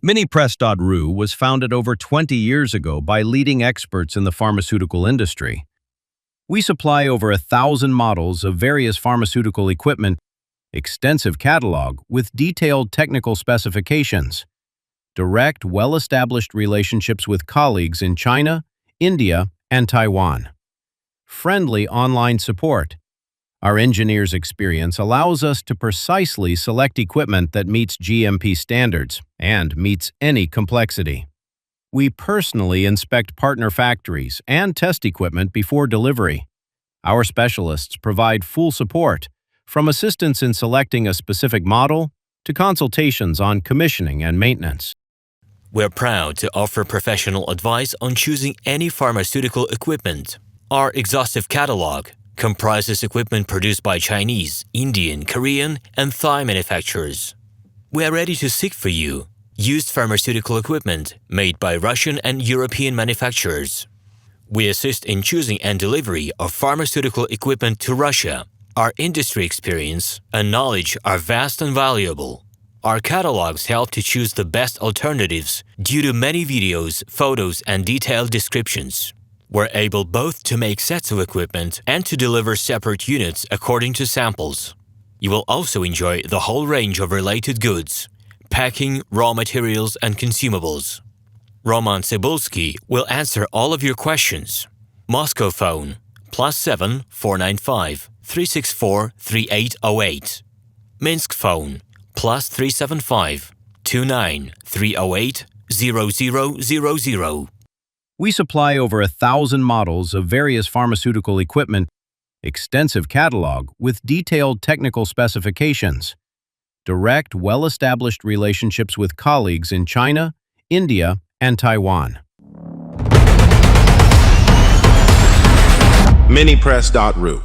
Minipress.ru was founded over 20 years ago by leading experts in the pharmaceutical industry. We supply over 1,000 models of various pharmaceutical equipment, extensive catalog with detailed technical specifications, direct, well-established relationships with colleagues in China, India, and Taiwan. Friendly online support. Our engineers' experience allows us to precisely select equipment that meets GMP standards and meets any complexity. We personally inspect partner factories and test equipment before delivery. Our specialists provide full support, from assistance in selecting a specific model to consultations on commissioning and maintenance. We're proud to offer professional advice on choosing any pharmaceutical equipment. Our exhaustive catalog comprises equipment produced by Chinese, Indian, Korean, and Thai manufacturers. We are ready to seek for you used pharmaceutical equipment made by Russian and European manufacturers. We assist in choosing and delivery of pharmaceutical equipment to Russia. Our industry experience and knowledge are vast and valuable. Our catalogs help to choose the best alternatives due to many videos, photos, and detailed descriptions. We're able both to make sets of equipment and to deliver separate units according to samples. You will also enjoy the whole range of related goods, packing, raw materials, and consumables. Roman.tsibulsky will answer all of your questions. Moscow phone +7 495 364 3808. Minsk phone +375 29 308 0000. We supply over 1,000 models of various pharmaceutical equipment, extensive catalog with detailed technical specifications, direct, well-established relationships with colleagues in China, India, and Taiwan. Minipress.ru